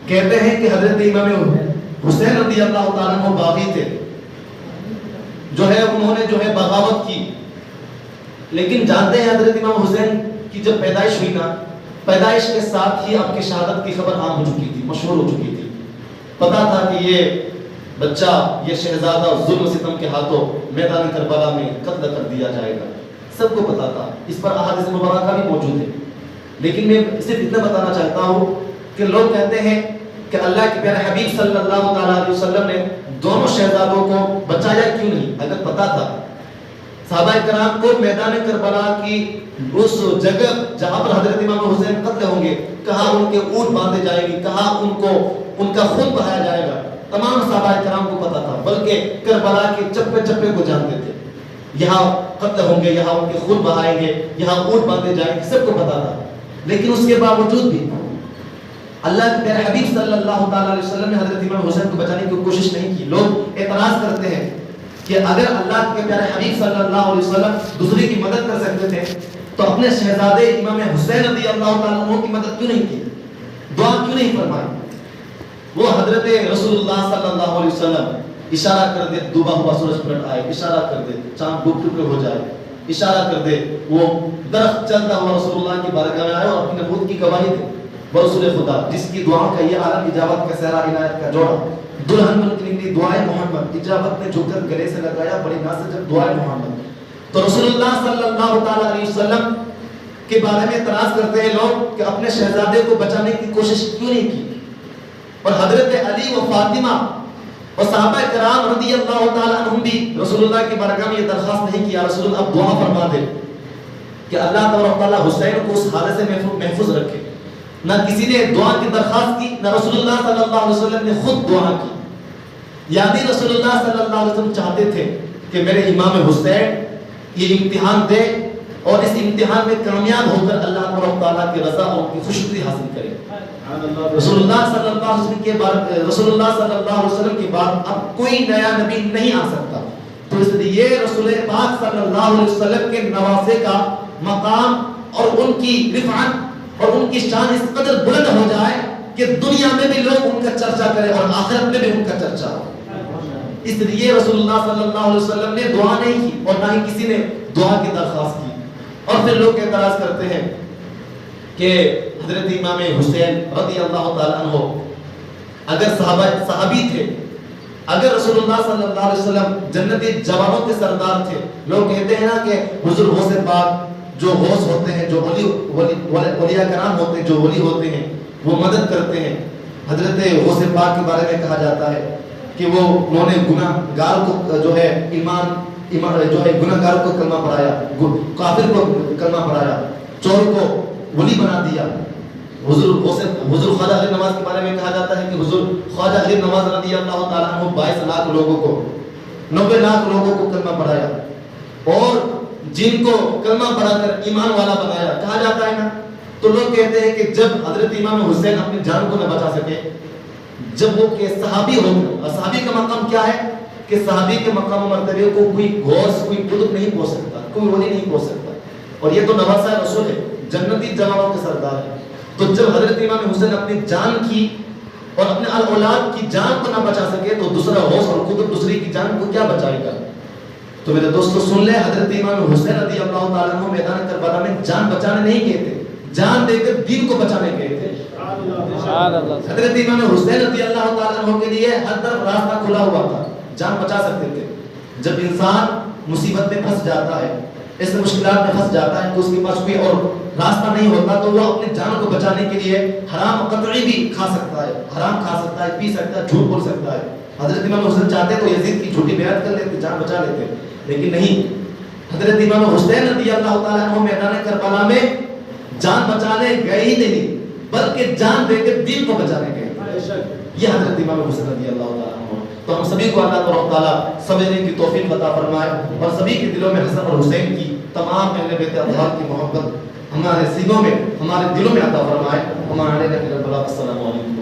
کہتے ہیں کہ حضرت امام حسین رضی اللہ تعالیٰ عنہ باغی تھے، جو ہے انہوں نے جو ہے بغاوت کی، لیکن جانتے ہیں حضرت امام حسین کی جب پیدائش ہوئی نا، پیدائش کے ساتھ ہی آپ کی شہادت کی خبر عام ہو چکی تھی، مشہور ہو چکی تھی، پتا تھا کہ یہ بچہ، یہ شہزادہ ظلم و ستم کے ہاتھوں میدان کربلا میں قتل کر دیا جائے گا، سب کو پتا تھا، اس پر احادیث مبارکہ بھی موجود ہے۔ لیکن میں صرف اتنا بتانا چاہتا ہوں کہ لوگ کہتے ہیں کہ اللہ کے پیارے حبیب صلی اللہ تعالیٰ علیہ وسلم نے دونوں شہزادوں کو بچایا کیوں نہیں؟ اگر پتا تھا صحابہ کرام کو میدان کربلا کی اس جگہ جہاں پر حضرت امام حسین قتل ہوں گے، کہاں ان کے اونٹ باندھے جائیں گے، کہاں ان کا خون بہایا جائے گا، تمام صحابہ کرام کو پتا تھا، بلکہ کربلا کے چپے چپے کو جانتے تھے، یہاں قتل ہوں گے، یہاں ان کے خون بہائیں گے، یہاں اونٹ باندھے جائیں گے، سب کو پتا تھا۔ لیکن اس کے باوجود بھی اللہ کے پیارے حبیب صلی اللہ تعالیٰ علیہ وسلم نے حضرت امام حسین کو بچانے کی کوشش نہیں کی۔ لوگ اعتراض کرتے ہیں کہ اگر اللہ کے پیارے حبیب صلی اللہ علیہ وسلم دوسرے کی مدد کر سکتے تھے تو اپنے شہزادے امام حسین رضی اللہ تعالیٰ عنہ کی مدد کیوں نہیں کی، دعا کیوں نہیں فرمائی؟ وہ حضرت رسول اللہ صلی اللہ علیہ وسلم اشارہ کر دے ڈوبا ہوا سورج پلٹ آئے، اشارہ کر دے چاند ڈوب ٹکڑے ہو جائے، اشارہ کر دے وہ درخت چلتا ہوا رسول اللہ کی بارگاہ میں آئے اور اپنی نبوت کی گواہی دے، رسول خدا جس کی دعاؤں کا یہ عالم اجابت کا صحرا عنایت کا جوڑا، دلہن بن کے نکلی دعائے محمد، اجابت نے جھک کر گلے سے لگایا بڑی ناز سے جب دعائے محمد۔ تو رسول اللہ صلی اللہ تعالیٰ علیہ وسلم کے بارے میں اعتراض کرتے ہیں لوگ کہ اپنے شہزادے کو بچانے کی کوشش کیوں نہیں کی، اور حضرت علی و فاطمہ اور صحابہ کرام رضی اللہ تعالیٰ عنہم بھی رسول اللہ کی بارگاہ میں یہ درخواست نہیں کیا رسول اللہ اب دعا فرما دے کہ اللہ تبارک تعالیٰ حسین کو اس حالت سے محفوظ رکھے۔ نہ کسی نے دعا کی درخواست کی، نہ رسول اللہ صلی اللہ علیہ وسلم نے خود دعا کی، یعنی رسول اللہ صلی اللہ علیہ وسلم چاہتے تھے کہ میرے امام حسین یہ امتحان دے اور اس امتحان میں کامیاب ہو کر اللہ تبارک تعالیٰ کی رضا اور ان کی خوشنودی حاصل کرے۔ رسول اللہ صلی اللہ علیہ وسلم کے بعد کے بعد اب کوئی نیا نبی نہیں آ سکتا، تو اس لیے رسول پاک صلی اللہ علیہ وسلم کے نواسے کا مقام اور ان کی رفعت اور ان کی شان اس قدر بلند ہو جائے کہ دنیا میں بھی لوگ ان کا چرچا کریں اور آخرت میں بھی ان کا چرچا ہو۔ اس لیے رسول اللہ صلی اللہ علیہ وسلم نے دعا نہیں کی اور نہ ہی کسی نے دعا کی درخواست کی۔ اور پھر لوگ اعتراض کرتے ہیں کہ حضرت امام حسین رضی اللہ تعالیٰ عنہ اگر صحابی تھے، اگر رسول اللہ صلی اللہ علیہ وسلم جنتی جوانوں کے سردار تھے، لوگ کہتے ہیں نا کہ حضور غوث پاک جو غوث ہوتے ہیں، جو اولیاء کرام ہوتے ہیں، جو ولی ہوتے ہیں، وہ مدد کرتے ہیں۔ حضرت غوث پاک کے بارے میں کہا جاتا ہے کہ وہ انہوں نے گناہ گار کو جو ہے گناہ گار کو کلمہ پڑھایا، کافر کو کلمہ پڑھایا، چور کو ولی بنا دیا۔ حضور خواجہ غریب نواز کے بارے میں کہا جاتا ہے کہ حضور خواجہ غریب نواز رضی اللہ تعالیٰ عنہ 22 لاکھ لوگوں کو 90 لاکھ لوگوں کو کلمہ پڑھایا اور جن کو کلمہ پڑھا کر ایمان والا بنایا، کہا جاتا ہے نا۔ تو لوگ کہتے ہیں کہ جب حضرت امام حسین اپنی جان کو نہ بچا سکے، جب وہ کہ صحابی ہو گئے، صحابی کا مقام کیا ہے کہ صحابی کے مقام و مرتبے کو کوئی غوث، کوئی قطب نہیں پہنچ سکتا، کوئی ولی نہیں پہنچ سکتا، اور یہ تو نواسہ رسول ہے، جنتی جوانوں کے سردار ہے۔ تو جب حضرت امام حسین اپنی جان کی اور اپنے اولاد کی جان کو نہ بچا سکے تو دوسرا غوث اور قطب دوسری کی جان کو کیا بچائے گا؟ تو میرے دوستو سن لیں، حضرت امام حسین رضی اللہ تعالیٰ عنہ میدان کربلا میں جان بچانے نہیں گئے تھے، جان دے کر دین کو بچانے گئے تھے۔ حضرت امام حسین رضی اللہ تعالیٰ عنہ کے لیے ہر طرف راستہ کھلا ہوا تھا، جان بچا سکتے تھے۔ جب انسان مصیبت میں پھنس جاتا ہے، ایسے مشکلات میں پھنس جاتا ہے کہ اس کے پاس کوئی اور راستہ نہیں ہوتا تو وہ اپنی جان کو بچانے کے لیے حرام قطعی بھی کھا سکتا ہے، حرام کھا سکتا ہے، پی سکتا ہے، جھوٹ بول سکتا ہے۔ حضرت امام حسین چاہتے تو یزید کی جھوٹی بیعت کر لیتے، جان بچا لیتے، لیکن نہیں۔ حضرت امام حسین رضی اللہ تعالیٰ عنہ میدان کربلا میں جان بچانے گئے ہی نہیں بلکہ جان دے کے دین کو بچانے گئے۔ یہ حضرت امام حسین رضی اللہ تعالیٰ عنہ۔ تو ہم سبھی کو اللہ تعالیٰ صبر کی توفیق عطا فرمائے اور سبھی کے دلوں میں حسن اور حسین کی تمام اہل بیت اطہار کی محبت ہمارے سینوں میں، ہمارے دلوں میں عطا فرمائے۔ ہمارے السلام علیکم۔